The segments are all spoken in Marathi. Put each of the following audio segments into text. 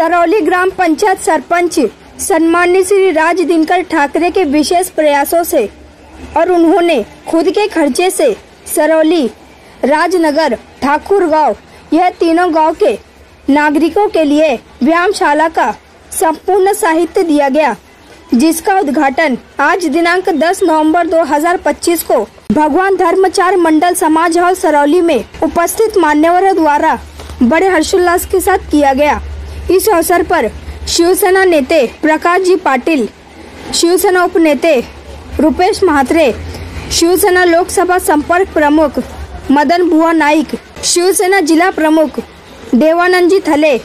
सरौली ग्राम पंचायत सरपंच सम्मान्य श्री राज दिनकर ठाकरे के विशेष प्रयासों से और उन्होंने खुद के खर्चे से सरौली, राजनगर, ठाकुर गांव यह तीनों गांव के नागरिकों के लिए व्यायामशाला का संपूर्ण साहित्य दिया गया, जिसका उद्घाटन आज दिनांक 10 नवंबर 2025 को भगवान धर्मचार मंडल समाज हॉल सरौली में उपस्थित मान्यवरों द्वारा बड़े हर्षोल्लास के साथ किया गया। इस अवसर पर शिवसेना नेते प्रकाश जी पाटिल, शिवसेना उपनेते रुपेश म्हात्रे, शिवसेना लोकसभा संपर्क प्रमुख मदन बुआ नाईक, शिवसेना जिला प्रमुख देवानंद जी थले,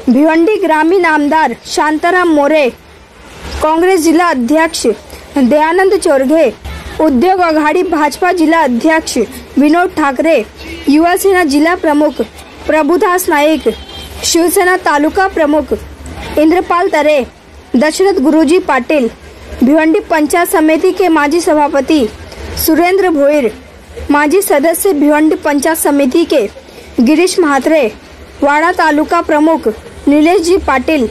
भिवंडी ग्रामीण आमदार शांताराम मोरे, कांग्रेस जिला अध्यक्ष दयानंद चोरघे, उद्योग आघाड़ी भाजपा जिला अध्यक्ष विनोद ठाकरे, युवा सेना जिला प्रमुख प्रभुदास नाईक, शिवसेना तालुका प्रमुख इंद्रपाल तरे, दशरथ गुरुजी पाटिल, भिवंडी पंचायत समिति के माजी सभापति सुरेंद्र भोईर, माजी सदस्य भिवंडी पंचायत समिति के गिरीश म्हात्रे, वाड़ा तालुका प्रमुख नीलेश जी पाटिल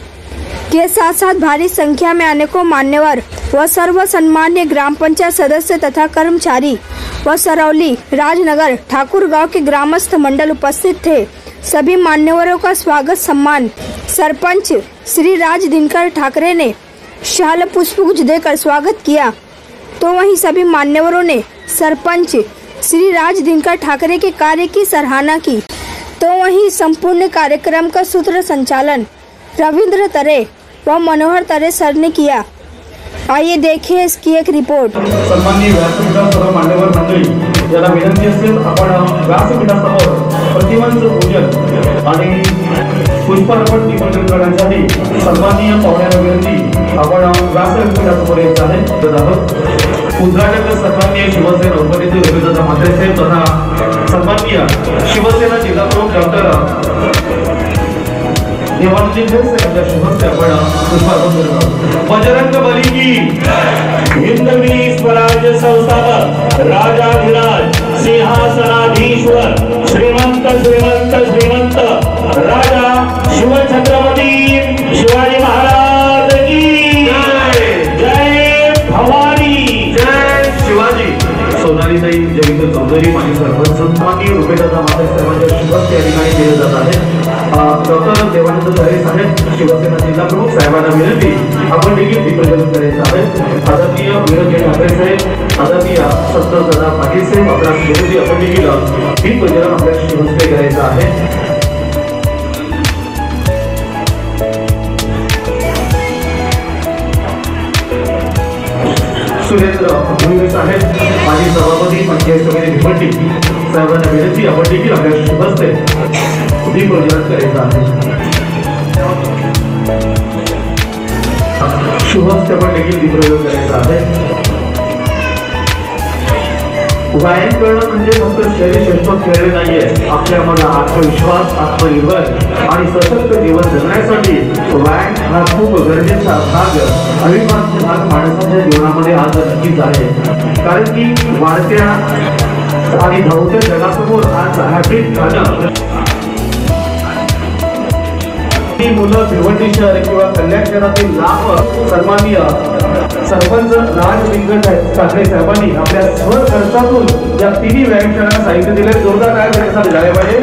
के साथ साथ भारी संख्या में अनेकों मान्यवर व सर्व सम्मान्य ग्राम पंचायत सदस्य तथा कर्मचारी व सरौली, राजनगर, ठाकुर गांव के ग्रामस्थ मंडल उपस्थित थे। सभी मान्यवरों का स्वागत सम्मान सरपंच श्री राज दिनकर ठाकरे ने शाल पुष्पगुच्छ देकर स्वागत किया, तो वहीं सभी मान्यवरों ने सरपंच श्री राज दिनकर ठाकरे के कार्य की सराहना की। तो वहीं संपूर्ण कार्यक्रम का सूत्र संचालन रविंद्र तरे व मनोहर तरे सर ने किया। आइए देखिए इसकी एक रिपोर्ट। सन्माननीय व्यासपीठावर सर्व मान्यवर मंडळी याला विनंती असेल आपण व्यासपीठासमोर प्रतिमांचं पूजन आणि पुष्पार्पण निवेदन करण्यासाठी सन्माननीय पाहुण्यांना विनंती आपण व्यासपीठासमोर येत आहे। उद्घाटक सन्माननीय शिवसेना उपनेते रवींद्र म्हात्रे साहेब तथा सन्माननीय शिवसेना जिल्हा प्रमुख डॉक्टर देवानंद जी यांच्या शुभस्ते आपण पुष्पार्पण करतो। बजरंग बली की हिंदवी स्वराज्य संस्थापक राजाधिराज सिंहासनाधीश्वर श्रीमंत श्रीमंत श्रीमंत राजा शिवछत्रपती शिवाजी महाराज की जय भवानी जय शिवाजी। सोनालीताई जयंत चौधरी माजी सरपंच सन्माननीय रुपेशदादा म्हात्रे साहेबांच्या शुभस्ते या ठिकाणी केले जात आहे। डॉक्टर देवानंद तरे साहेब शिवसेना जिल्हा प्रमुख साहेबांना विनंती आपण देखील दीपप्रज्वलन करायचं आहे। आदरणीय विनोद ठाकरे साहेब, आदरणीय संतोषदादा पाटील साहेब आपल्या विनंती आपण देखील दीपप्रज्वलन आपल्या शिवस्ते करायचं आहे। सुरेंद्र भोईर साहेब माजी सभापती पंचायत समिती भिवंडी साहेबांना विनंती आपण देखील आपल्या शुभस्ते दीपप्रज्वलन करायचं आहे। शुभस्ते आपण देखील दीपप्रज्वलन करायचं आहे। व्यायाम करणं म्हणजे फक्त शरीर यशस्वी खेळणे नाहीये, आपल्यामध्ये आत्मविश्वास, आत्मनिर्भर आणि सशक्त जीवन जगण्यासाठी व्यायाम हा खूप गरजेचा भाग, अविभाज्य भाग माणसाच्या जीवनामध्ये आज नक्कीच आहे। कारण की वाढत्या आणि धावत्या जगासमोर आज हॅबिट खाणं मुलं भिवंडी शहर किंवा कल्याण शहरातील लाभ सन्माननीय सरपंच राज दिनकर ठाकरे साहेबांनी आपल्या स्वखर्चातून या तिन्ही व्यायामशाळांना साहित्य दिले। जोरदार कार्यक्रम झाले पाहिजे।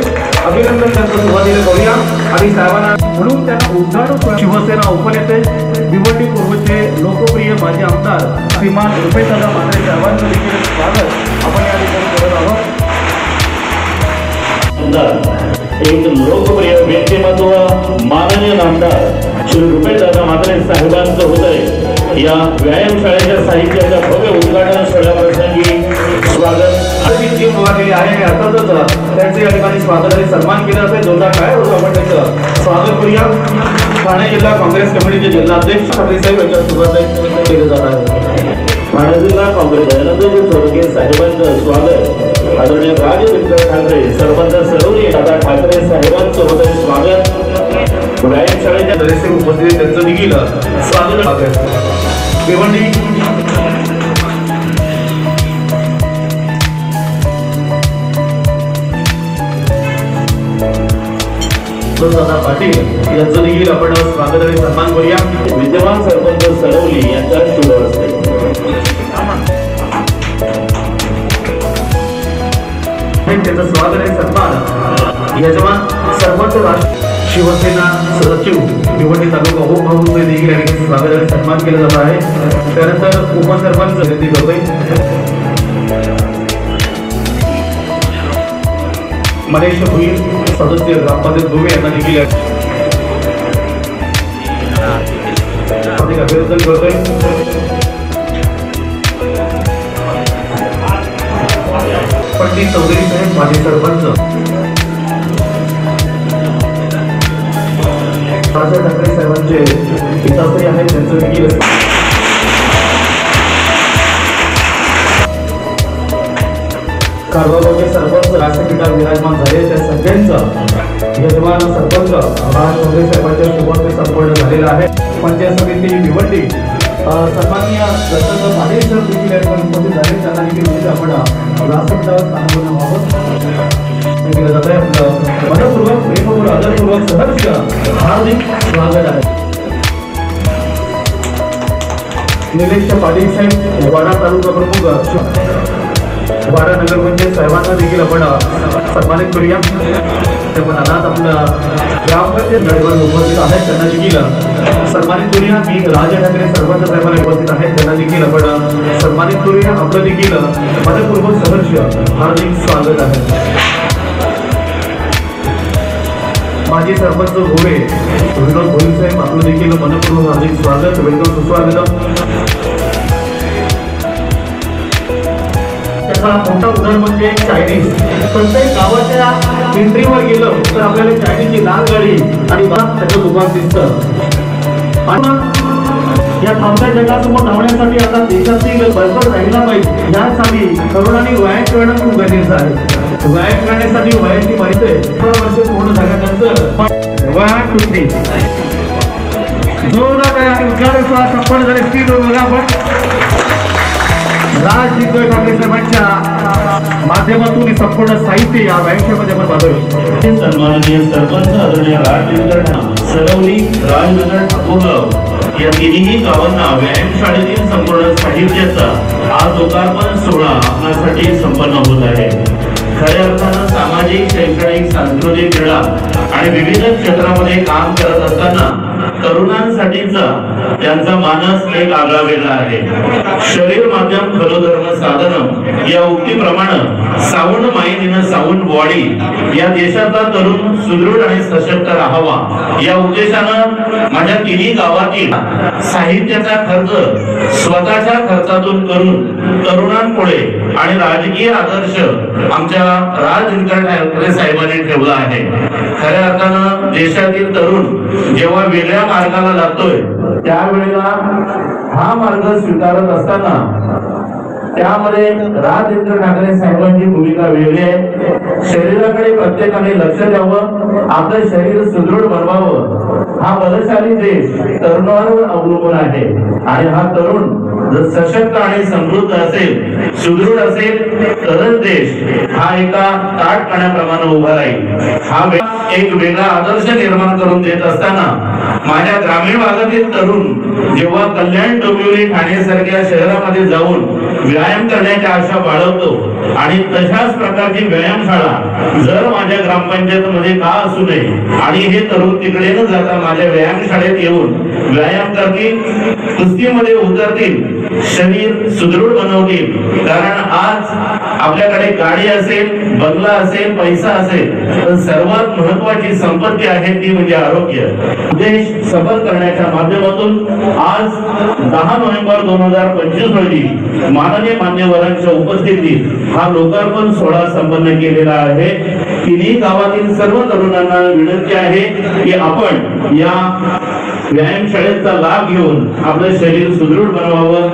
अभिनंदन त्यांचं सुरुवातीला करूया आणि साहेबांना म्हणून त्यांना उद्घाटन शिवसेना उपनेते भिवंडी पूर्वचे लोकप्रिय माजी आमदार श्रीमान रुपेशदादा म्हात्रे साहेबांचं देखील स्वागत आपण या ठिकाणी करत आहोत। एक लोकप्रिय व्यक्तिमत्व माननीय आमदार श्री रुपेशदादा म्हात्रे साहेबांचं होतंय या व्यायामशाळेच्या साहित्याच्या भव्य उद्घाटन सोहळ्याप्रसंगी स्वागत केले आहे। अर्थातच त्यांचे या ठिकाणी स्वागत आणि सन्मान केला असेल। जोरदार काय होतं आपण त्यांचं स्वागत करूया। ठाणे जिल्हा काँग्रेस कमिटीचे जिल्हाध्यक्ष ठाकरे साहेब यांच्या सुरुवात केले जात आहे। ठाणे जिल्हा काँग्रेस दयानंदजी चोरगे साहेबांचं स्वागत आदरणीय राज दिनकर ठाकरे सरपंच सरौली दादा ठाकरे साहेबांचं होतं स्वागत। व्यायामशाळेच्या दरेसे उपस्थित त्यांचं देखील स्वागत आहे। भिवंडी दादा पाटील यांचं देखील आपण स्वागत आणि सन्मान करूया। विद्यमान सरपंच सरवली यांच्या शुभ हस्ते त्यांचं स्वागत आणि सन्मान यजमान सरपंच शिवसेना सचिव भिवंडी तालुका उपप्रमुख देखील यांनी स्वागत आणि सन्मान केला जात आहे। त्यानंतर उपसरपंच विनंती करतोय मनीष भुईर सदस्य ग्रामपंचायत दुबे यांना देखील अभिनंदन करतोय। पंडित चौधरी साहेब माजी सरपंच राजा ठाकरे साहेबांचे पिताश्री आहेत त्यांचं देखील कारवारचे सरपंच व्यासपीठावर विराजमान झाले त्या सगळ्यांचं यजमान सरपंच राज ठाकरे साहेबांच्या शुभहस्ते संपन्न झालेला आहे। पंचायत समिती भिवंडी सन्माननीय दत्तक पाटील सर देखील या ठिकाणी उपस्थित झाले त्यांना देखील आपण व्यासपीठावर स्थान व्हावं केलं जात आहे। आपलं मनपूर्वक प्रेमपूर्वक आदरपूर्वक सहर्ष हार्दिक स्वागत आहे। निलेश पाटील साहेब वाडा तालुका प्रमुख वाडा नगरपंचायत साहेबांना देखील आपण सन्मानित करूया। पण आता आपलं ग्रामपंचायत नळीवर उपस्थित आहेत त्यांना देखील सन्मानित करूया। मी राजा ठाकरे सरपंच साहेबांना उपस्थित आहेत त्यांना देखील आपण सन्मानित करूया। आपलं देखील मनपूर्वक सहर्ष हार्दिक स्वागत आहे। माजी सरपंच गोवे विनोद भोईर साहेब आपलं देखील मनपूर्वक हार्दिक स्वागत वेलकम सुस्वागत। मोठा उदाहरण म्हणजे चायनीज। प्रत्येक गावाच्या एंट्रीवर गेलं तर आपल्याला चायनीजची लाल गाडी आणि त्याचं दुकान दिसतं। या थांबत्या जगासमोर धावण्यासाठी आता देशातील बळकट राहिला पाहिजे यासाठी तरुणांनी व्यायाम करणं खूप गरजेचं आहे। व्यायाम करण्यासाठी वयाची माहिती 18 वर्ष पूर्ण झाल्यानंतर व्यायाम कुठली जोरात आहे आणि उद्गार संपन्न झाले स्पीड बघा आपण राज ठाकरे साहेबांच्या माध्यमातून संपूर्ण साहित्य या व्यायामशाळेमध्ये आपण पाहतोय। सन्माननीय सरपंच आदरणीय राज सरवली राजनगर ठाकूरगाव या तिन्ही गावांना व्यायामशाळेतील संपूर्ण साहित्याचा आज लोकार्पण सोहळा आपल्यासाठी संपन्न होत आहे। खऱ्या अर्थानं सामाजिक शैक्षणिक सांस्कृतिक क्रीडा आणि विविध क्षेत्रामध्ये काम करत असताना तरुणांसाठीचा त्यांचा मानस एक आगळा वेगळा आहे। शरीर माध्यम खरो धर्म साधन या उक्तीप्रमाणे sound mind in sound body या देशाचा तरुण सुदृढ आणि सशक्त राहावा या उद्देशानं माझ्या तिन्ही गावातील साहित्याचा खर्च स्वतःच्या खर्चातून करून तरुणांपुढे आणि राजकीय आदर्श आमच्या राज ठाकरे साहेबांनी ठेवला आहे। खऱ्या अर्थानं देशातील तरुण जेव्हा वेगळ्या मार्गाला लागतोय त्यावेळेला हा मार्ग स्वीकारत असताना त्यामध्ये राज ठाकरे साहेबांची भूमिका वेगळी आहे। शरीराकडे प्रत्येकाने लक्ष द्यावं, आपलं शरीर सुदृढ बनवावं। हा बलशाली देश तरुणांवर अवलंबून आहे आणि हा तरुण जर सशक्त आणि समृद्ध असेल सुदृढ असेल तरच देश हा एका ताठ पाण्याप्रमाणे उभा राहील। हा एक वेगळा आदर्श निर्माण करून देत असताना माझ्या ग्रामीण भागातील तरुण जेव्हा कल्याण डोंबिवली ठाणे सारख्या शहरामध्ये जाऊन व्यायाम करण्याची आशा बाळगतो आणि तशाच प्रकारची व्यायामशाळा जर माझ्या ग्रामपंचायत मध्ये का असू नये आणि हे तरुण तिकडे न जाता माझ्या व्यायामशाळेत येऊन व्यायाम करतील, कुस्तीमध्ये उतरतील, शरीर सुदृढ बनवतील। कारण आज आपल्याकडे गाडी असेल, बंगला असेल, पैसा असेल तर सर्वात महत्वाची संपत्ती आहे ती म्हणजे आरोग्य। देश सफल करण्याच्या माध्यमातून आज 10 नोव्हेंबर 2025 रोजी माननीय मान्यवरांच्या उपस्थितीत हा लोकार्पण सोहळा संपन्न केलेला आहे। तिन्ही गावातील सर्व तरुणांना विनंती आहे की आपण या व्यायामशाळेचा लाभ घेऊन आपलं शरीर सुदृढ बनवावं।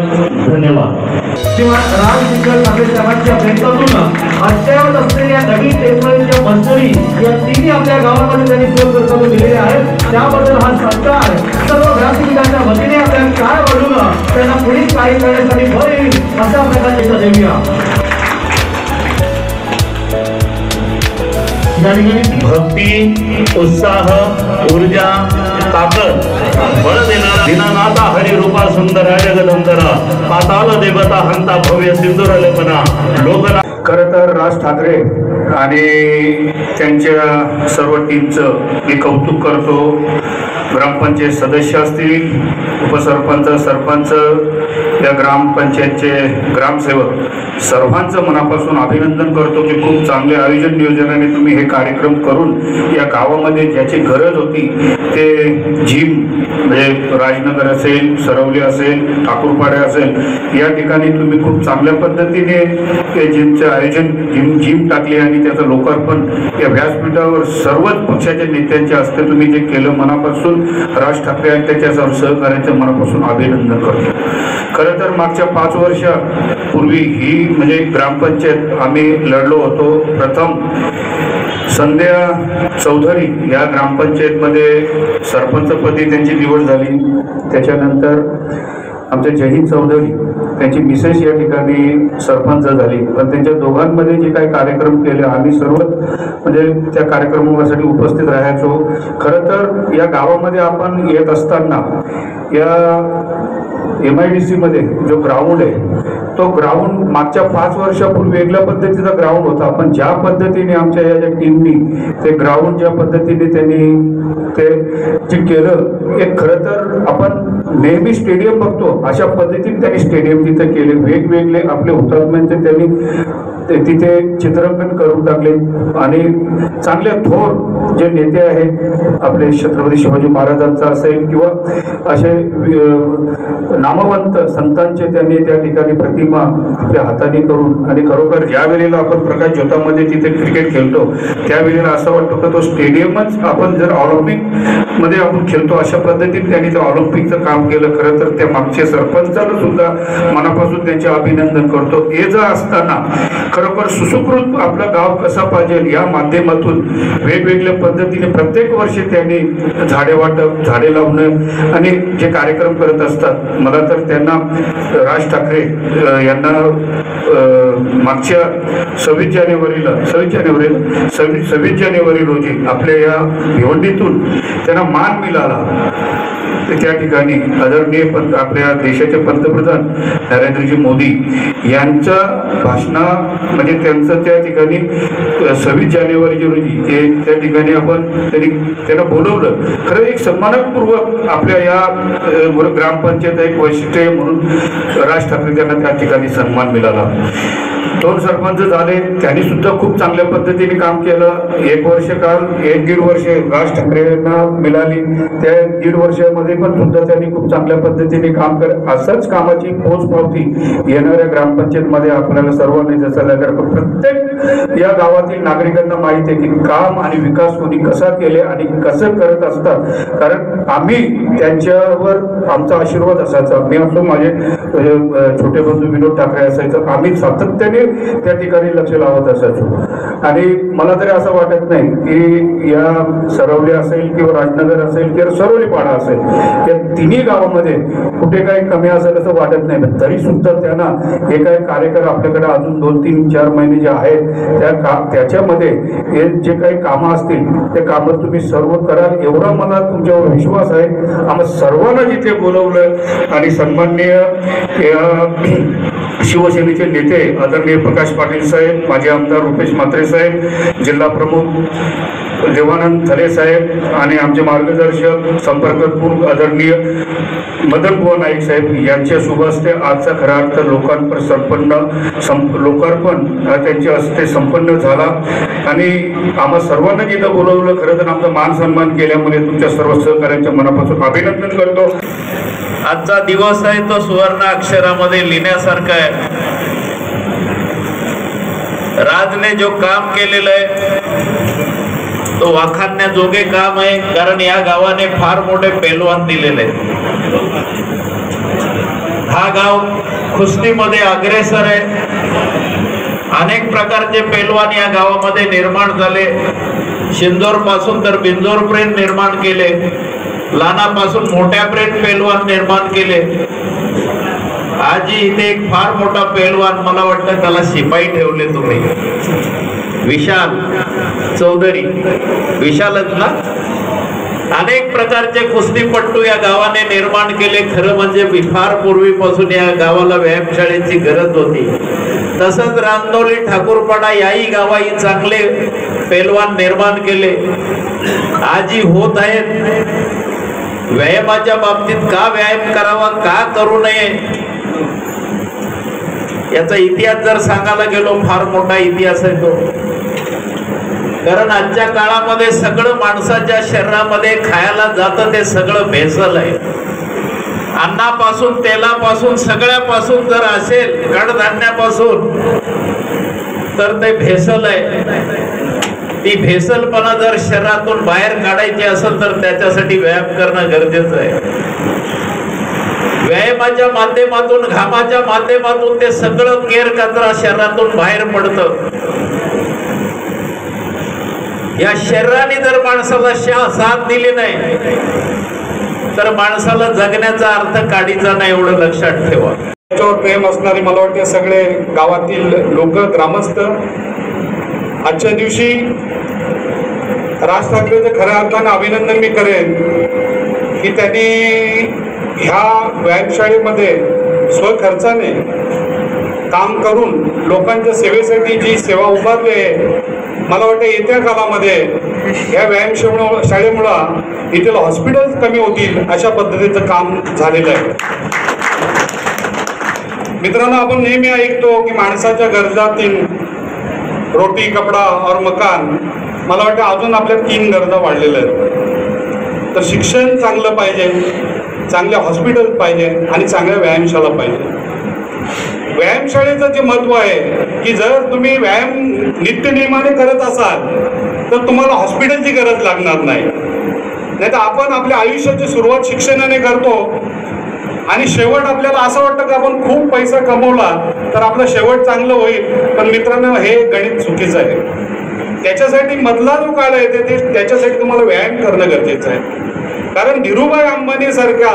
धन्यवाद। अद्ययावत असलेल्या नवीन टेक्नॉलॉजीच्या मजदुरी या तिन्ही आपल्या गावामध्ये त्यांनी सोय करून दिलेल्या आहेत। त्याबद्दल हा सरकार सर्व व्यासपीठाच्या वतीने आपल्या काय बाजूला त्यांना पुढील कार्य करण्यासाठी भर येईल अशा प्रकारचे देऊया। भक्ती, उत्साह, ऊर्जा, ताकद, बळ देणारा दीनानाथा हरिरूपा सुंदरा जगदंतरा पाताल देवता हंता भव्य सिंधुर लेपना लोकना. खरं तर राज ठाकरे आणि त्यांच्या सर्व टीमचं मी कौतुक करतो. ग्रामपंचायत सदस्य असतील, उपसरपंच, सरपंच, या ग्रामपंचायतचे ग्रामसेवक सर्वांचं मनापासून अभिनंदन करतो की खूप चांगले आयोजन नियोजनाने तुम्ही हे कार्यक्रम करून या गावामध्ये ज्याची गरज होती ते जिम म्हणजे राजनगर असेल, सरवली असेल, ठाकूरपाडे असेल या ठिकाणी तुम्ही खूप चांगल्या पद्धतीने ते जिमचं आयोजन जिम टाकली आणि त्याचं लोकार्पण या व्यासपीठावर सर्वच पक्षाच्या नेत्यांच्या हस्ते तुम्ही जे केलं मनापासून राज ठाकरे आणि त्याच्या सहकार्याचं मनापासून अभिनंदन करतो. खरं तर मागच्या 5 वर्षापूर्वी ही म्हणजे ग्रामपंचायत आम्ही लढलो होतो. प्रथम संध्या चौधरी या ग्रामपंचायतमध्ये सरपंचपदी त्यांची निवड झाली. त्याच्यानंतर आमचे जहीन चौधरी त्यांची मिसेस या ठिकाणी सरपंच झाली. पण त्यांच्या दोघांमध्ये जे काही कार्यक्रम केले आम्ही सर्व म्हणजे त्या कार्यक्रमासाठी उपस्थित राहायचो. खरं तर या गावामध्ये आपण येत असताना या MIDC मध्ये जो ग्राउंड आहे तो ग्राउंड मागच्या 5 वर्षापूर्वी वेगळ्या पद्धतीचा ग्राउंड होता. पण ज्या पद्धतीने आमच्या या ज्या टीमनी ते ग्राउंड ज्या पद्धतीने त्यांनी ते जे केलं एक खरं तर आपण नेहमी स्टेडियम बघतो अशा पद्धतीने त्यांनी स्टेडियम तिथे केले. वेगवेगळे आपले हुतात्म्यांचे त्यांनी तिथे चित्रांकन करून टाकले आणि चांगले थोर जे नेते आहेत आपले छत्रपती शिवाजी महाराजांचा असेल किंवा असे नामवंत संतांचे त्यांनी त्या ठिकाणी प्रतिमा आपल्या हाताने करून आणि खरोखर ज्या वेळेला आपण प्रकाश ज्योतामध्ये तिथे क्रिकेट खेळतो त्यावेळेला असं वाटतं की तो स्टेडियमच आपण जर ऑलिम्पिक मध्ये आपण खेळतो अशा पद्धतीने त्यांनी ते ऑलिम्पिकचं काम केलं. खरं तर त्या मागचे सरपंचाला सुद्धा मनापासून त्यांचे अभिनंदन करतो. हे जर असताना खरोखर सुसंस्कृत आपलं गाव कसा पाहिजे या माध्यमातून वेगवेगळ्या पद्धतीने प्रत्येक वर्षी त्यांनी झाडे वाटप, झाडे लावणं आणि जे कार्यक्रम करत असतात. मला तर त्यांना राज ठाकरे यांना मागच्या 26 जानेवारी रोजी आपल्या या भिवंडीतून त्यांना मान मिळाला. त्या ठिकाणी आदरणीय आपल्या देशाचे पंतप्रधान नरेंद्रजी मोदी यांच्या भाषणा म्हणजे त्यांचं त्या ठिकाणी 26 जानेवारी रोजी ते त्या ठिकाणी आपण त्यांना बोलवलं. खरं एक सन्मानपूर्वक आपल्या या ग्रामपंचायत एक वैशिष्ट्य म्हणून राज ठाकरे त्यांना त्या ठिकाणी सन्मान मिळाला. 2 सरपंच झाले, त्यांनी सुद्धा खूप चांगल्या पद्धतीने काम केलं. 1 वर्ष काल 1-1.5 वर्ष राज ठाकरेंना मिळाली. त्या 1.5 वर्षामध्ये पण सुद्धा त्यांनी खूप चांगल्या पद्धतीने काम केलं. असंच कामाची पोचपावती येणाऱ्या ग्रामपंचायतमध्ये आपल्याला सर्वांनी जसं लागणार प्रत्येक या गावातील नागरिकांना माहिती आहे की काम आणि विकास कोणी कसा केले आणि कसं करत असतात. कारण आम्ही त्यांच्यावर आमचा आशीर्वाद असायचा. मी असो, माझे छोटे बंधू विनोद ठाकरे असायचं. आम्ही सातत्याने त्या ठिकाणी लक्ष लावत असायचो आणि मला तरी असं वाटत नाही की या सरवली असेल किंवा राजनगर असेल किंवा सरवलीपाडा असेल या तिन्ही गावामध्ये कुठे काही कमी असेल असं वाटत नाही. तरी सुद्धा त्यांना हे काही कार्यक्रम आपल्याकडे अजून 2-3-4 महिने जे आहेत त्याच्यामध्ये हे जे काही कामं असतील ते कामं तुम्ही सर्व कराल एवढा मला तुमच्यावर विश्वास आहे. आम्हाला सर्वांना जिथे बोलवलं आणि सन्माननीय शिवसेनेचे नेते आदरणीय प्रकाश पाटील साहेब, माजी आमदार रुपेश म्हात्रे साहेब, जिल्हा प्रमुख देवानंद थले साहेब आणि आमचे मार्गदर्शक संपर्क प्रमुख आदरणीय मदन बुवा नाईक साहेब यांच्या शुभ हस्ते आजचा खरा अर्थ लोकार्पण त्यांच्या हस्ते संपन्न झाला आणि आम्हा सर्वांना जिथं बोलवलं खरं तर आमचा मान सन्मान केल्यामुळे तुमच्या सर्व सहकार्यांच्या मनापासून अभिनंदन करतो. आजचा दिवस आहे तो सुवर्ण अक्षरामध्ये लिहिण्यासारखा आहे. राजने जो काम केलेलं आहे तो वाखाणण्याजोगे काम आहे. कारण या गावाने फार मोठे पेलवान दिलेले आहेत. हा गाव कुस्तीमध्ये अग्रेसर आहे. अनेक प्रकारचे पेलवान या गावामध्ये निर्माण झाले. शिंदोर पासून तर बिंदोर पर्यंत निर्माण केले. लहानापासून मोठ्यापर्यंत पेलवान निर्माण केले. आजी इथे एक फार मोठा पेलवान, मला वाटतं त्याला शिपाई ठेवले तुम्ही. विशाल चौधरी, विशालच ना, अनेक प्रकारचे कुस्तीपट्टू या गावाने निर्माण केले. खरं म्हणजे फार पूर्वीपासून या गावाला व्यायामशाळेची गरज होती. तसंच रांदोली ठाकूरपाडा याही गावाही चांगले पैलवान निर्माण केले, आजही होत आहेत. व्यायामाच्या बाबतीत का व्यायाम करावा, का करू नये, याचा इतिहास जर सांगायला गेलो फार मोठा इतिहास आहे तो. कारण आजच्या काळामध्ये सगळं माणसाच्या शरीरामध्ये खायला जातं ते सगळं भेसळ आहे. अन्नापासून तेलापासून सगळ्यापासून जर असेल, कडधान्यापासून, तर ते भेसळ आहे. ती भेसळपणा जर शरीरातून बाहेर काढायची असेल तर त्याच्यासाठी व्यायाम करणं गरजेचं आहे. व्यायामाच्या माध्यमातून, घामाच्या माध्यमातून ते सगळं केर कचरा शरीरातून बाहेर पडतं. या शरीराने जर माणसाला साथ दिली नाही तर माणसाला जगण्याचा अर्थ काढीचा नाही, एवढं लक्षात ठेवा. त्याच्यावर प्रेम असणारे मला वाटते सगळे गावातील लोक, ग्रामस्थ आजच्या दिवशी राज ठाकरेचं खऱ्या अर्थानं अभिनंदन मी करेन की त्यांनी ह्या व्यायामशाळेमध्ये स्वखर्चाने काम करून लोकांच्या सेवेसाठी जी सेवा उभारली आहे. मला वाटतं येत्या काळामध्ये या व्यायामशाळेमुळं इथलं हॉस्पिटल कमी होतील अशा पद्धतीचं काम झालेलं आहे. मित्रांनो, आपण नेहमी ऐकतो की माणसाच्या गरजातील रोटी, कपडा और मकान, मला वाटतं अजून आपल्या 3 गरजा वाढलेल्या आहेत. तर शिक्षण चांगलं पाहिजे, चांगले हॉस्पिटल पाहिजे आणि चांगल्या व्यायामशाळा पाहिजे. व्यायामशाळेचं जे महत्त्व आहे की जर तुम्ही व्यायाम नित्यनियमाने करत असाल तर तुम्हाला हॉस्पिटलची गरज लागणार नाही. नाही तर आपण आपल्या आयुष्याची सुरुवात शिक्षणाने करतो आणि शेवट आपल्याला असं वाटतं की आपण खूप पैसा कमवला तर आपलं शेवट चांगलं होईल. पण मित्रांनो, हे गणित चुकीचं आहे. त्याच्यासाठी मधला जो काळ आहे ते त्याच्यासाठी तुम्हाला व्यायाम करणं गरजेचं आहे. कारण धीरूभाई अंबानी सारख्या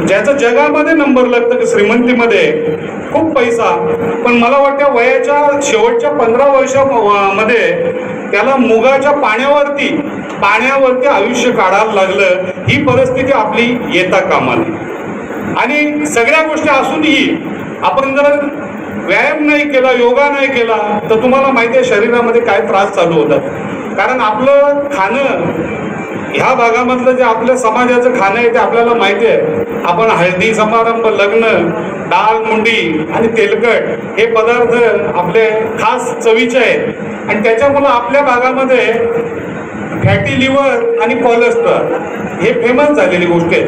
ज्याचं जगामध्ये नंबर लागतं की श्रीमंतीमध्ये खूप पैसा, पण मला वाटतं वयाच्या शेवटच्या 15 वर्षामध्ये त्याला मुगाच्या पाण्यावरती आयुष्य काढायला लागलं. ही परिस्थिती आपली येता कामा नये. आणि सगळ्या गोष्टी असूनही आपण जर व्यायाम नाही केला, योगा नाही केला तर तुम्हाला माहिती आहे शरीरामध्ये काय त्रास चालू होतात. कारण आपलं खाणं, ह्या भागामधलं जे आपल्या समाजाचं खाणं आहे ते आपल्याला माहिती आहे. आपण हळदी समारंभ, लग्न, डाळ मुंडी आणि तेलकट हे पदार्थ आपले खास चवीचे आहेत आणि त्याच्यामुळं आपल्या भागामध्ये फॅटी लिव्हर आणि कोलेस्ट्रॉल हे फेमस झालेली गोष्ट आहे.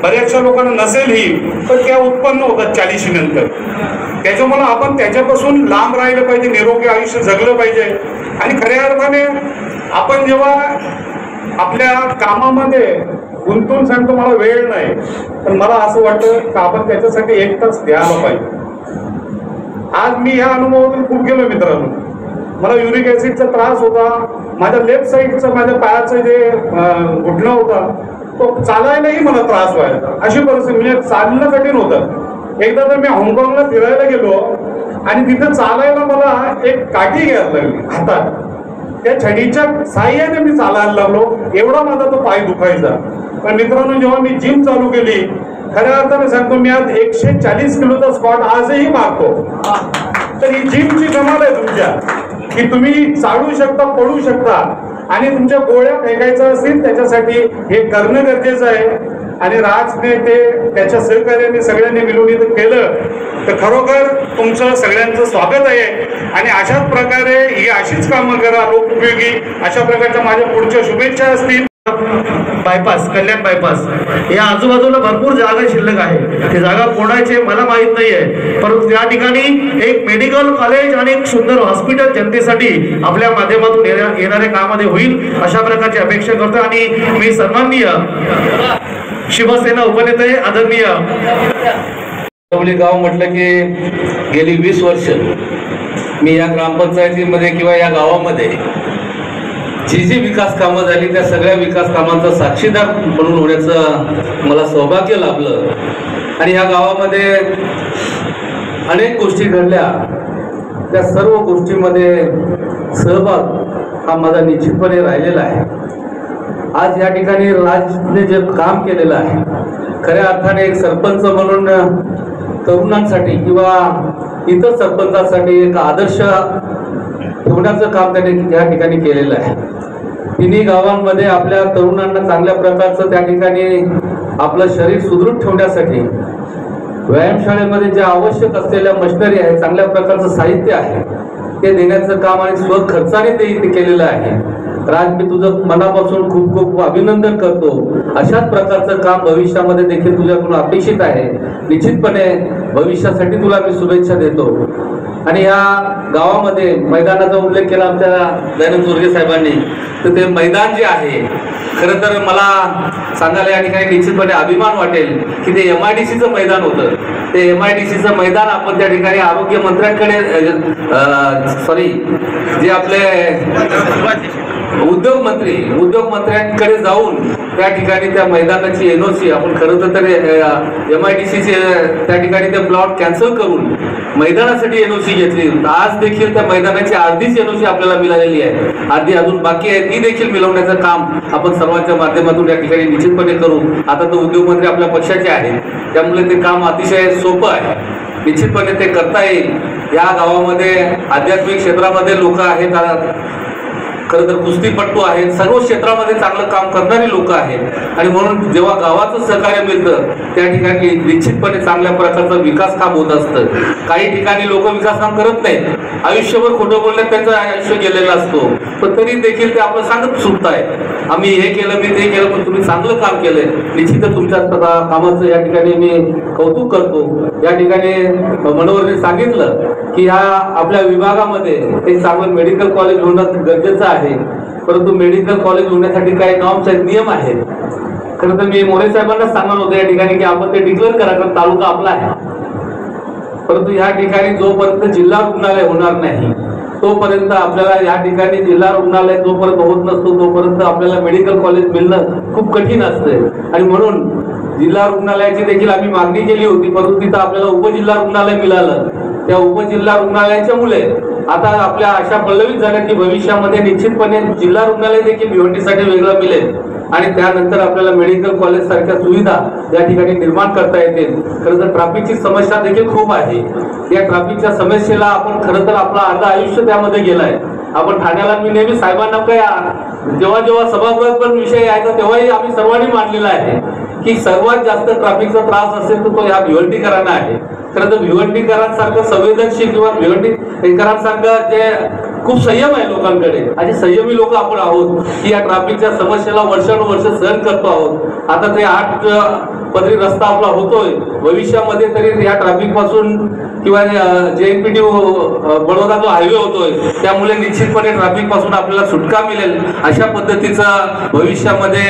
बऱ्याचशा लोकांना नसेलही पण त्या उत्पन्न होतात 40 नंतर. त्याच्यामुळं आपण त्याच्यापासून लांब राहिलं पाहिजे, निरोगी आयुष्य जगलं पाहिजे. आणि खऱ्या अर्थाने आपण जेव्हा आपल्या कामामध्ये गुंतून सांगतो मला वेळ नाही, पण मला असं वाटतं की आपण त्याच्यासाठी 1 तास द्यायला पाहिजे. आज मी ह्या अनुभवातून खूप गेलो मित्रांनो. मला युरिक ऍसिडचा त्रास होता, माझ्या लेफ्ट साईडचं माझ्या पायाचं जे घुटणं होता तो चालायलाही मला त्रास व्हायचा. अशी परिस्थिती, म्हणजे चालणं कठीण होतं. एकदा तर मी हाँगकाँगला फिरायला गेलो आणि तिथं चालायला मला एक काठी घ्यायला लागली हातात. त्या छडीच्या साह्याने मी चालायला लागलो, एवढा माझा तो पाय दुखायचा. पण मित्रांनो, जेव्हा मी जिम चालू केली, खऱ्या अर्थाने सांगतो मी आज 140 किलोचा स्क्वॉट आजही मारतो. तर ही जिमची कमाल आहे तुमच्या की तुम्ही चालू शकता, पळू शकता आणि तुमच्या गोळ्या फेकायच्या असतील त्याच्यासाठी हे करणं गरजेचं आहे. आणि राजने ते त्याच्या सहकार्याने सगळ्यांनी मिळून इथं केलं तर खरोखर तुमचं सगळ्यांचं स्वागत आहे. आणि अशाच प्रकारे ही अशीच कामं करा लोकोपयोगी. अशा प्रकारच्या माझ्या पुढच्या शुभेच्छा असतील. बायपास, कल्याण बायपास या आजूबाजूला भरपूर जागा शिल्लक आहे. ती जागा कोणाची मला माहित नाहीये, परंतु या ठिकाणी एक मेडिकल कॉलेज आणि एक सुंदर हॉस्पिटल जनतेसाठी आपल्या माध्यमातून येणाऱ्या कामामध्ये होईल अशा प्रकारची अपेक्षा करतो. आणि मी सन्माननीय शिवसेना उपनेते आदरणीय सरोली गाव म्हटलं की गेली 20 वर्ष मी या ग्रामपंचायतीमध्ये किंवा या गावामध्ये जी विकास कामं झाली त्या सगळ्या विकास कामांचा साक्षीदार म्हणून होण्याचं मला सौभाग्य लाभलं. आणि या गावामध्ये अनेक गोष्टी घडल्या. त्या सर्व गोष्टींमध्ये सहभाग हा माझा निश्चितपणे राहिलेला आहे. आज या ठिकाणी राजने जे काम केलेलं आहे, खऱ्या अर्थाने एक सरपंच म्हणून तरुणांसाठी किंवा इतर सरपंचांसाठी एक आदर्श ठेवण्याचं काम त्याने या ठिकाणी केलेलं आहे. तिन्ही गावांमध्ये आपल्या तरुणांना चांगल्या प्रकारचं त्या ठिकाणी आपलं शरीर सुदृढ ठेवण्यासाठी व्यायामशाळेमध्ये जे आवश्यक असलेल्या मशिनरी आहे, चांगल्या प्रकारचं साहित्य आहे, ते देण्याचं काम आणि स्वखर्चाने ते इथे केलेलं आहे. राज, मी तुझं मनापासून खूप खूप अभिनंदन करतो. अशाच प्रकारचं काम भविष्यामध्ये देखील तुझ्याकडून अपेक्षित आहे. निश्चितपणे भविष्यासाठी तुला मी शुभेच्छा देतो. आणि या गावामध्ये मैदानाचा उल्लेख केला आमच्या दयानंद सुर्वे साहेबांनी, तर ते मैदान जे आहे, खरं तर मला सांगायला या ठिकाणी निश्चितपणे अभिमान वाटेल की ते MIDCचं मैदान होतं. ते MIDCचं मैदान आपण त्या ठिकाणी आरोग्य मंत्र्यांकडे जे आपले उद्योग मंत्र्यांकडे जाऊन त्या ठिकाणी त्या मैदानाची NOC आपण खरं तर MIDCचे त्या ठिकाणी ते प्लॉट कॅन्सल करून मैदानासाठी NOC घेतली. आज देखील त्या मैदानाची अर्धीच NOC आपल्याला मिळालेली आहे, अर्धी अजून बाकी आहे. ती देखील मिळवण्याचं काम आपण सर्वांच्या माध्यमातून या ठिकाणी निश्चितपणे करू. आता तो उद्योगमंत्री आपल्या पक्षाचे आहेत, त्यामुळे ते काम अतिशय सोपं आहे. निश्चितपणे ते करता येईल. या गावामध्ये आध्यात्मिक क्षेत्रामध्ये लोक आहेत, खरं तर कुस्तीपट्टू आहेत, सर्व क्षेत्रामध्ये चांगलं काम करणारी लोक आहेत. आणि म्हणून जेव्हा गावाचं सहकार्य मिळतं त्या ठिकाणी निश्चितपणे चांगल्या प्रकारचा विकास काम होत असतं. काही ठिकाणी लोक विकास काम करत नाहीत, आयुष्यभर खोटं बोलण्यात त्यांचं आयुष्य गेलेलं असतो, पण तरी देखील ते आपलं सांगत सुटताय, आम्ही हे केलं, मी ते केलं, पण तुम्ही चांगलं काम केलंय. निश्चितच तुमच्या कामाचं या ठिकाणी मी कौतुक करतो. या ठिकाणी मनोहरने सांगितलं की ह्या आपल्या विभागामध्ये एक चांगलं मेडिकल कॉलेज होणं गरजेचं आहे, परंतु मेडिकल कॉलेज होण्यासाठी काही नॉर्म्स आहेत, नियम आहेत. खरं तर मी मोरे साहेबांना सांगणार होतो या ठिकाणी की आपण ते डिक्लेअर करा, कारण तालुका आपला आहे. परंतु या ठिकाणी जोपर्यंत जिल्हा रुग्णालय होणार नाही तोपर्यंत आपल्याला या ठिकाणी जिल्हा रुग्णालय जोपर्यंत होत नसतो तोपर्यंत आपल्याला मेडिकल कॉलेज मिळणं खूप कठीण असतं. आणि म्हणून जिल्हा रुग्णालयाची देखील आम्ही मागणी केली होती, परंतु तिथं आपल्याला उपजिल्हा रुग्णालय मिळालं. त्या उपजिल्हा रुग्णालयाच्या मुळे आता आपल्या आशा पल्लवित झाल्या की भविष्यामध्ये निश्चितपणे जिल्हा रुग्णालय देखील भिवंडीसाठी वेगळं मिळेल आणि त्यानंतर आपल्याला मेडिकल कॉलेज सारख्या सुविधा या ठिकाणी निर्माण करता येतील. खरं तर ट्रॅफिकची समस्या देखील खूप आहे. या ट्रॅफिकच्या समस्येला आपण खरं तर आपलं अर्ध आयुष्य त्यामध्ये गेलाय. आपण ठाण्याला मी नेहमी साहेबांना काय जेव्हा जेव्हा सभागृहात पण विषय यायचा तेव्हाही आम्ही सर्वांनी मांडलेला आहे की सर्वात जास्त ट्रॅफिकचा त्रास असेल तर तो ह्या भिवंडीकरांना आहे. खरं तर भिवंडीकरांसारखं संवेदनशील किंवा भिवंडीकरांसारखं जे खूप संयम आहे लोकांकडे, असे संयमी लोक आपण आहोत की या ट्रॅफिकच्या समस्येला वर्षानुवर्ष सहन करतो आहोत. आता ते 8 पदरी रस्ता आपला होतोय, भविष्यामध्ये तरी या ट्रॅफिक पासून किंवा JNPT बडोदा जो हायवे होतोय त्यामुळे निश्चितपणे ट्रॅफिक पासून आपल्याला सुटका मिळेल. अशा पद्धतीचं भविष्यामध्ये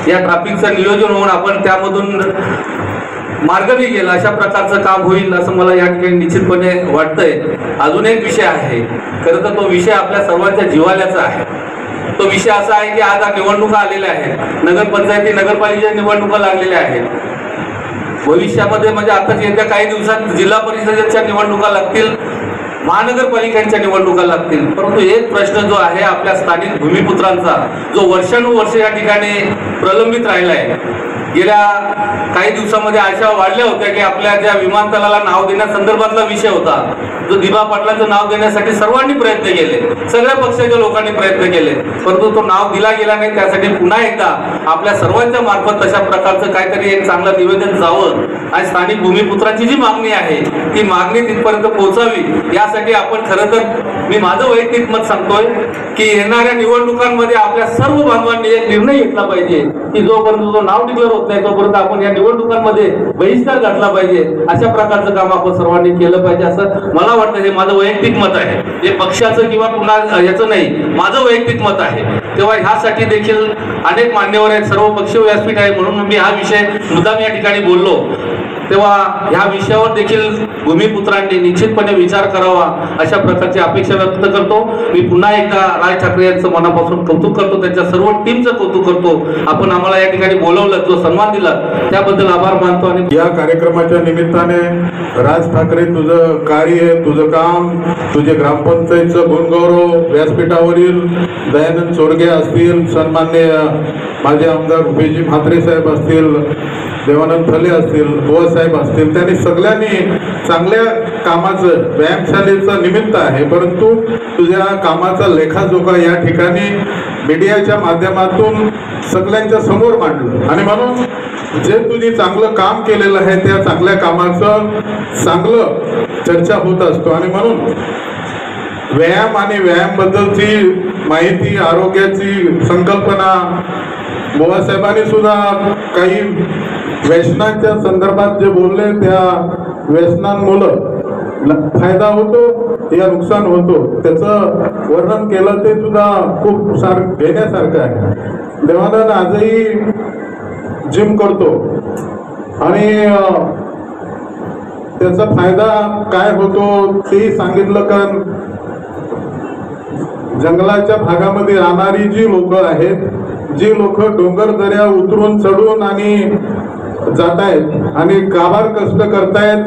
या ट्रॅफिकचं नियोजन होऊन आपण त्यामधून मार्ग निघेल अशा प्रकारचं काम होईल असं मला या ठिकाणी निश्चितपणे वाटतंय. अजून एक विषय आहे, खरं तर तो विषय आपल्या सर्वांच्या जिव्हाळ्याचा आहे. तो विषय असा आहे की आज निवडणुका आलेल्या आहेत, नगरपंचायती नगरपालिकेच्या निवडणुका लागलेल्या आहेत. भविष्यामध्ये म्हणजे आता येत्या काही दिवसात जिल्हा परिषदेच्या निवडणुका लागतील, महानगरपालिकांच्या निवडणुका लागतील. परंतु एक प्रश्न जो आहे आपल्या स्थानिक भूमिपुत्रांचा, जो वर्षानुवर्ष या ठिकाणी प्रलंबित राहिला आहे. गेल्या काही दिवसामध्ये आशा वाढल्या होत्या की आपल्या ज्या विमानतळाला नाव देण्यासंदर्भातला विषय होता, जो दिबा पाटलांचं नाव देण्यासाठी सर्वांनी प्रयत्न केले, सगळ्या पक्षाच्या लोकांनी प्रयत्न केले, परंतु तो नाव दिला गेला नाही. त्यासाठी पुन्हा एकदा आपल्या सर्वांच्या मार्फत तशा प्रकारचं काहीतरी एक चांगलं निवेदन जावं आणि स्थानिक भूमिपुत्रांची जी मागणी आहे ती मागणी तिथपर्यंत पोहोचावी. यासाठी आपण खरं तर मी माझं वैयक्तिक मत सांगतोय की येणाऱ्या निवडणुकांमध्ये आपल्या सर्व बांधवांनी एक निर्णय घेतला पाहिजे की जोपर्यंत तो नाव डिक्लेअर होत नाही तोपर्यंत आपण या निवडणुकांमध्ये बहिष्कार घातला पाहिजे. अशा प्रकारचं काम आपण सर्वांनी केलं पाहिजे असं मला वाटतं. हे माझं वैयक्तिक मत आहे, हे पक्षाचं किंवा पुन्हा याचं नाही, माझं वैयक्तिक मत आहे. तेव्हा ह्यासाठी देखील अनेक मान्यवर आहेत, सर्व पक्ष व्यासपीठ आहे, म्हणून मी हा विषय मुद्दाम या ठिकाणी बोललो. तेव्हा ह्या विषयावर देखील भूमिपुत्रांनी निश्चितपणे विचार करावा अशा प्रकारची अपेक्षा व्यक्त करतो। मी पुन्हा एकदा राज ठाकरे यांचं मनापासून कौतुक करतो, त्यांच्या सर्व टीमचं कौतुक करतो। आपण आम्हाला या ठिकाणी बोलवलं, जो सन्मान दिला त्याबद्दल आभार मानतो। आणि या कार्यक्रमाच्या निमित्ताने राज ठाकरे, तुझं कार्य, तुझं काम, तुझे ग्रामपंचायतचं गुणगौरव व्यासपीठावरील दयानंद चोरगे असतील, सन्माननीय माझे आमदार रुपेशजी म्हात्रे साहेब असतील, देवानंद थले असतील, बुवा साहेब असतील, त्यांनी सगळ्यांनी चांगल्या कामाचं व्यायामशाळेचं निमित्त आहे, परंतु तुझ्या कामाचा लेखाजोखा या ठिकाणी मीडियाच्या माध्यमातून सगळ्यांच्या समोर मांडलं। आणि म्हणून जे तुम्ही चांगलं काम केलेलं आहे त्या चांगल्या कामाचं चांगलं चर्चा होत असतो। आणि म्हणून व्यायाम आणि व्यायामबद्दलची माहिती, आरोग्याची संकल्पना बुवासाहेबांनी सुद्धा काही व्यसनांच्या संदर्भात जे बोलले, त्या व्यसनांमुळे फायदा होतो या नुकसान होतो त्याचं वर्णन केलं, ते सुद्धा खूप घेण्यासारखं आहे। देवानंद आजही जिम करतो आणि त्याचा फायदा काय होतो तेही सांगितलं। कारण जंगलाच्या भागामध्ये राहणारी जी लोक आहेत, जी लोक डोंगर दऱ्या उतरून चढून आणि जात आहेत आणि काबार कष्ट करतायत,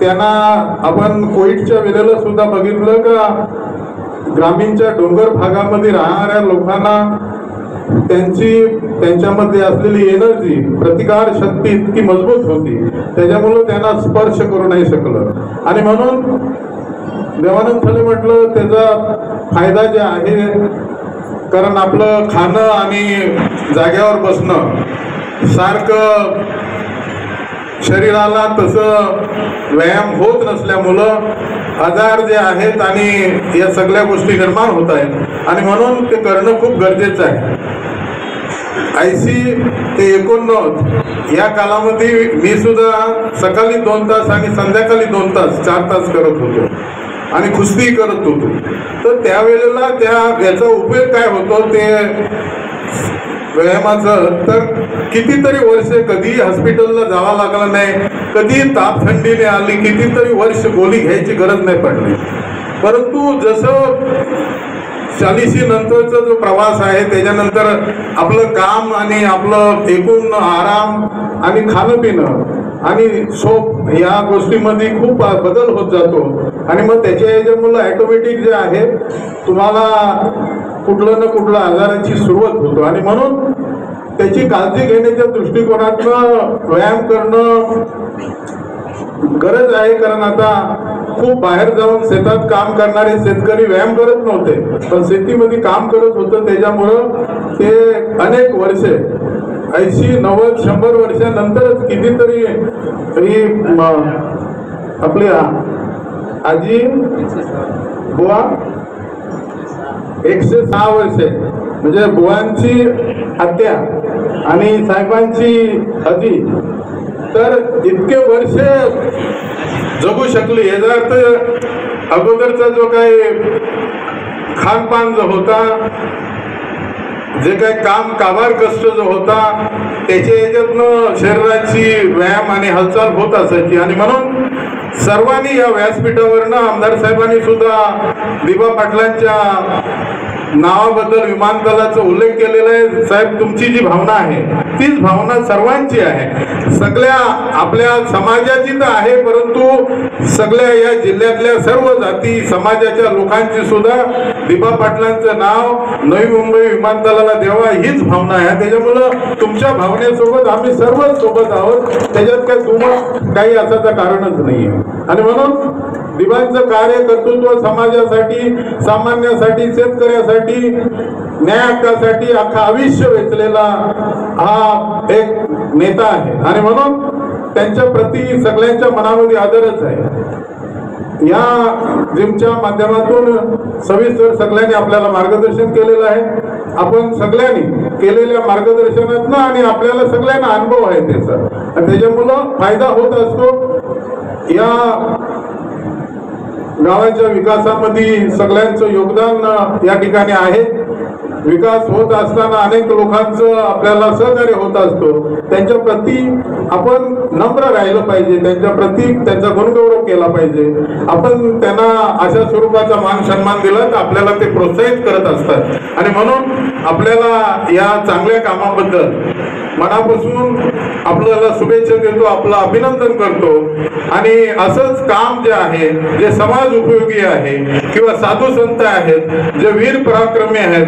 त्यांना आपण कोविडच्या वेळेला सुद्धा बघितलं का ग्रामीणच्या डोंगर भागामध्ये राहणाऱ्या लोकांना त्यांच्यामध्ये असलेली एनर्जी, प्रतिकार शक्ती इतकी मजबूत होती, त्याच्यामुळे त्यांना स्पर्श करू नाही शकलं। आणि म्हणून देवानंद थले म्हटलं त्याचा फायदा जे आहे, कारण आपलं खाणं आणि जाग्यावर बसणं सारखं शरीराला तसं व्यायाम होत नसल्यामुळं आजार जे आहेत आणि या सगळ्या गोष्टी निर्माण होत आहेत, आणि म्हणून ते करणं खूप गरजेचं आहे। 80 ते 89 या कालामध्ये मी सुद्धा सकाळी 2 तास आणि संध्याकाळी 2 तास 4 तास करत होतो आणि कुस्ती करत होतो। तर त्यावेळेला याचा उपयोग काय होतो ते व्यायामाचं, तर कितीतरी वर्षे कधी हॉस्पिटलला जावं लागलं नाही, कधी ताप थंडीने आली, कितीतरी वर्ष गोळी घ्यायची गरज नाही पडली। परंतु जसं 40 नंतरचा जो प्रवास आहे, त्याच्यानंतर आपलं काम आणि आपलं एकूण आराम आणि खाणं पिणं आणि झोप या गोष्टीमध्ये खूप बदल होत जातो, आणि मग त्याच्या याच्यामुळे ऑटोमॅटिक जे आहे तुम्हाला कुठलं ना कुठलं आजाराची सुरुवात होतो। आणि म्हणून त्याची काळजी घेण्याच्या दृष्टिकोनातून व्यायाम करणं गरज आहे। कारण आता खूप बाहेर जाऊन शेतात काम करणारे शेतकरी व्यायाम करत नव्हते, पण शेतीमध्ये काम करत होतं, त्याच्यामुळं ते अनेक वर्षे 80, 90, 100 वर्षानंतरच कितीतरी आपली आजी बुवा 106 वर्षे, म्हणजे बुवांची आत्या आणि साहेबांची आजी, तर इतके वर्ष जगू शकली। याचा अर्थ अगोदरचा जो काही खानपान जो होता, जे काही काम काबार कष्ट जो होता, त्याच्या याच्यातनं शरीराची व्यायाम आणि हालचाल होत असायची। आणि म्हणून सर्वांनी या व्यासपीठावरनं आमदार साहेबांनी सुद्धा दिबा पाटलांच्या नावाबद्दल विमानतळाचा उल्लेख केलेला आहे। साहेब, तुमची जी भावना आहे तीच भावना सर्वांची आहे, सगळ्या आपल्या समाजाची तर आहे, परंतु सगळ्या या जिल्ह्यातल्या सर्व जाती समाजाच्या लोकांची सुद्धा दिबा पाटलांचं नाव नवी मुंबई विमानतळाला द्यावा हीच भावना आहे। त्याच्यामुळं तुमच्या भावनेसोबत आम्ही सर्वच सोबत आहोत, त्याच्यात काही दुमत काही असाचं कारणच नाही आहे। आणि म्हणून दिबांचं कार्य, कर्तृत्व समाजासाठी, सामान्यासाठी, शेतकऱ्यासाठी, न्याय हक्कासाठी अख्खा आयुष्य वेचलेला हा एक नेता आहे, आणि म्हणून त्यांच्या प्रती सगळ्यांच्या मनामध्ये आदरच आहे। या जिमच्या माध्यमातून सविस्तर सगळ्यांनी आपल्याला मार्गदर्शन केलेलं आहे। आपण सगळ्यांनी केलेल्या मार्गदर्शनातनं आणि आपल्याला सगळ्यांना अनुभव आहे त्याचा, आणि त्याच्यामुळं फायदा होत असतो। या गावाच्या विकासामध्ये सगळ्यांचं योगदान या ठिकाणी आहे। विकास होत असताना अनेक लोकांचं आपल्याला सहकार्य होत असतो, त्यांच्या प्रती आपण नम्र राहिलं पाहिजे, त्यांच्या प्रती त्यांचा गुणगौरव केला पाहिजे. आपण त्यांना अशा स्वरूपाचा मान सन्मान दिला तर आपल्याला ते प्रोत्साहित करत असतात आणि म्हणून आपल्याला या चांगल्या कामाबद्दल मनापासून आपल्याला शुभेच्छा देतो, आपलं अभिनंदन करतो. आणि असंच काम जे आहे, जे समाज उपयोगी आहे किंवा साधू संत आहेत, जे वीर पराक्रमी आहेत,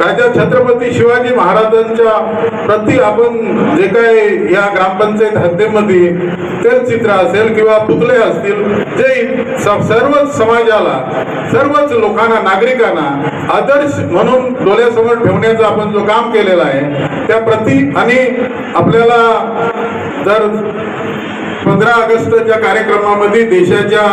राजा छत्रपती शिवाजी महाराजांच्या प्रति आपण जे काय या ग्रामपंचायत हद्दीमध्ये तेलचित्र असेल किंवा पुतळे असतील, जे सर्वच समाजाला, सर्वच लोकांना, नागरिकांना आदर्श म्हणून डोळ्यासमोर ठेवण्याचं आपण जो काम केलेलं आहे त्या प्रति आणि आपल्याला जर 15 ऑगस्टच्या कार्यक्रमामध्ये देशाच्या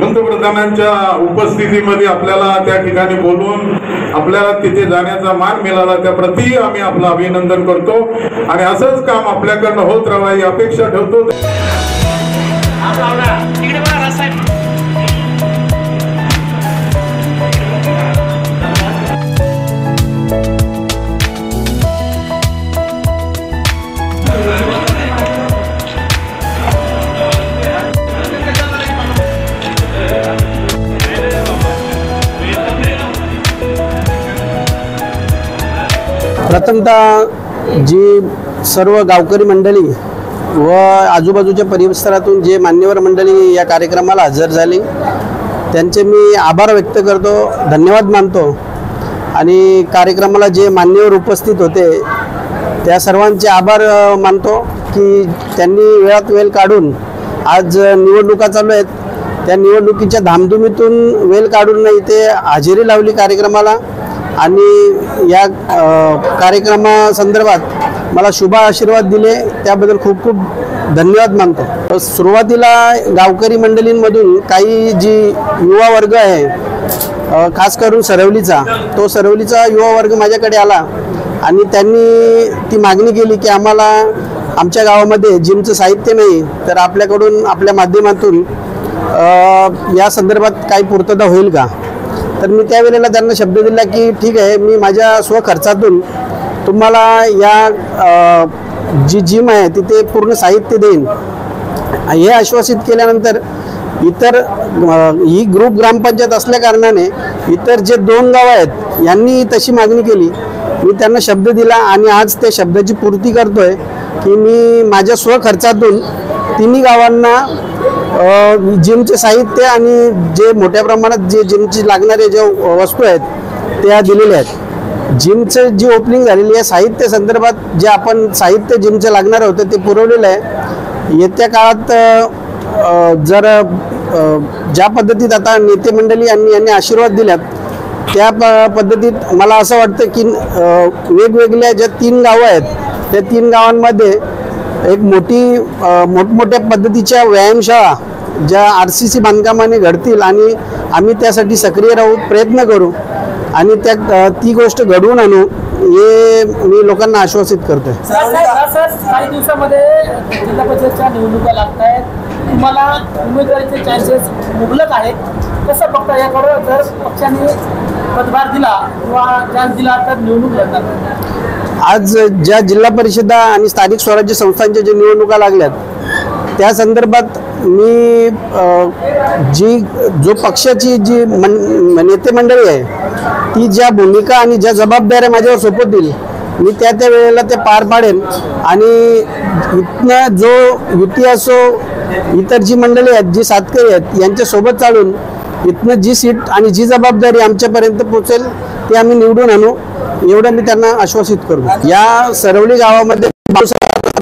पंतप्रधानांच्या उपस्थितीमध्ये आपल्याला त्या ठिकाणी बोलून आपल्याला तिथे जाण्याचा मान मिळाला, त्याप्रती आम्ही आपलं अभिनंदन करतो आणि असंच काम आपल्याकडनं होत राहावं ही अपेक्षा ठेवतो. प्रथमतः जी सर्व गावकरी मंडळी व आजूबाजूच्या परिसरातून जे मान्यवर मंडळी या कार्यक्रमाला हजर झाली त्यांचे मी आभार व्यक्त करतो, धन्यवाद मानतो. आणि कार्यक्रमाला जे मान्यवर उपस्थित होते त्या सर्वांचे आभार मानतो की त्यांनी वेळात वेळ काढून, आज निवडणुका चालू आहेत, त्या निवडणुकीच्या धामधुमीतून वेळ काढून इथे हजेरी लावली कार्यक्रमाला आणि या कार्यक्रमासंदर्भात मला शुभ आशीर्वाद दिले, त्याबद्दल खूप खूप धन्यवाद मानतो. सुरुवातीला गावकरी मंडळींमधून काही जी युवा वर्ग आहे, खास करून सरवलीचा, तो सरवलीचा युवा वर्ग माझ्याकडे आला आणि त्यांनी ती मागणी केली की आम्हाला आमच्या गावामध्ये जिमचं साहित्य नाही, तर आपल्याकडून, आपल्या माध्यमातून या संदर्भात काही पूर्तता होईल का. तर मी त्यावेळेला त्यांना शब्द दिला की ठीक आहे, मी माझ्या स्वखर्चातून तुम्हाला या जी जिम आहे तिथे पूर्ण साहित्य देईन. हे आश्वासित केल्यानंतर इतर ही ग्रुप ग्रामपंचायत असल्या कारणाने इतर जे 2 गावं आहेत यांनी तशी मागणी केली. मी त्यांना शब्द दिला आणि आज त्या शब्दाची पूर्ती करतोय की मी माझ्या स्वखर्चातून 3 गावांना जिमचे साहित्य आणि जे मोठ्या प्रमाणात जे जिमची लागणारे जे वस्तू आहेत त्या दिलेल्या आहेत. जिमचं जी ओपनिंग झालेली आहे, साहित्य संदर्भात जे आपण साहित्य जिमचं लागणार होतं ते पुरवलेलं आहे. येत्या काळात जर ज्या पद्धतीत आता नेते मंडळी यांनी आशीर्वाद दिल्यात त्या पद्धतीत मला असं वाटतं की वेगवेगळ्या ज्या 3 गावं आहेत त्या 3 गावांमध्ये एक मोठमोठ्या पद्धतीच्या व्यायामशाळा ज्या RCC बांधकामाने घडतील आणि आम्ही त्यासाठी सक्रिय राहू, प्रयत्न करू आणि ती गोष्ट घडवून आणू, हे मी लोकांना आश्वासित करतोय. काही दिवसामध्ये जिल्हा परिषदच्या निवडणुका लागत आहेत, तुम्हाला उमेदवारीचे चान्सेस मुबलक आहेत, कसं बघता याकडं? जर पक्षाने पदभार दिला किंवा चान्स दिला तर निवडणूक लढणार. आज ज्या जिल्हा परिषदा आणि स्थानिक स्वराज्य संस्थांच्या ज्या निवडणुका लागल्यात त्या संदर्भात मी जो पक्षाची जी नेते मंडळी आहे ती ज्या भूमिका आणि ज्या जबाबदाऱ्या माझ्यावर सोपवतील मी त्या वेळेला ते पार पाडेन. आणि इथनं जो युती असो, इतर जी मंडळी आहेत, जी सातकरी आहेत, यांच्यासोबत चालून इथनं जी सीट आणि जी जबाबदारी आमच्यापर्यंत पोहोचेल ती आम्ही निवडून आणू, एवढं मी त्यांना आश्वासित करतो. या सरवली गावामध्ये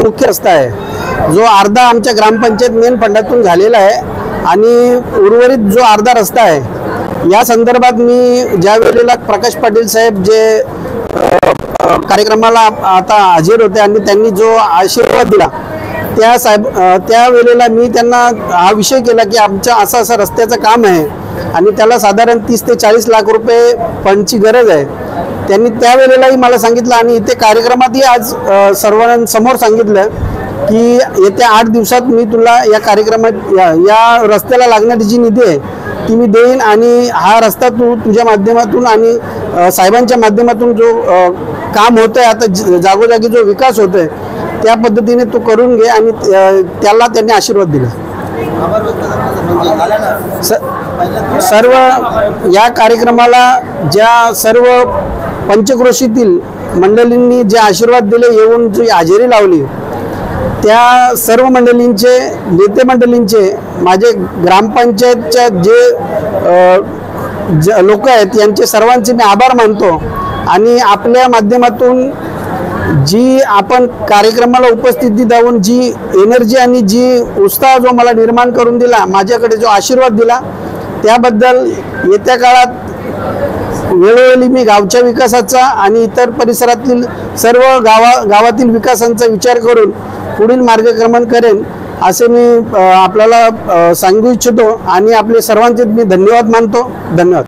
मुख्य रस्ता आहे जो अर्धा आमच्या ग्रामपंचायत मेन फंडातून झालेला आहे आणि उर्वरित जो अर्धा रस्ता आहे या संदर्भात मी ज्या वेळेला प्रकाश पाटील साहेब जे कार्यक्रमाला आता हजर होते आणि त्यांनी जो आशीर्वाद दिला त्या वेळेला मी त्यांना हा विषय केला की आमच्या असं रस्त्याचं काम आहे आणि त्याला साधारण 30 ते 40 लाख रुपये फंडची गरज आहे. त्यांनी त्यावेळेलाही मला सांगितलं आणि इथे कार्यक्रमातही आज सर्वांसमोर सांगितलं की येत्या 8 दिवसात मी तुला या कार्यक्रमात या रस्त्याला लागणारी जी निधी आहे ती मी देईन आणि हा रस्ता तुझ्या माध्यमातून आणि साहेबांच्या माध्यमातून जो काम होत आहे आता जागोजागी जो विकास होत आहे त्या पद्धतीने तू करून घे आणि त्याला त्यांनी आशीर्वाद दिला। सर्व या कार्यक्रमाला ज्या सर्व पंचक्रोशीतील मंडळींनी जे आशीर्वाद दिले येऊन जी हजेरी लावली त्या सर्व मंडळींचे नेते मंडळींचे माझे ग्रामपंचायतच्या जे लोक आहेत यांचे सर्वांचे मी आभार मानतो आणि आपल्या माध्यमातून जी आपण कार्यक्रमाला उपस्थिती देऊन जी एनर्जी आणि जी उत्साह जो मला निर्माण करून दिला माझ्याकडे जो आशीर्वाद दिला त्याबद्दल येत्या काळात वेळोवेळी मी गावच्या विकासाचा आणि इतर परिसरातील सर्व गावातील विकासांचा विचार करून पुढील मार्गक्रमण करेन असे मी आपल्याला सांगू इच्छितो आणि आपले सर्वांचे मी धन्यवाद मानतो। धन्यवाद।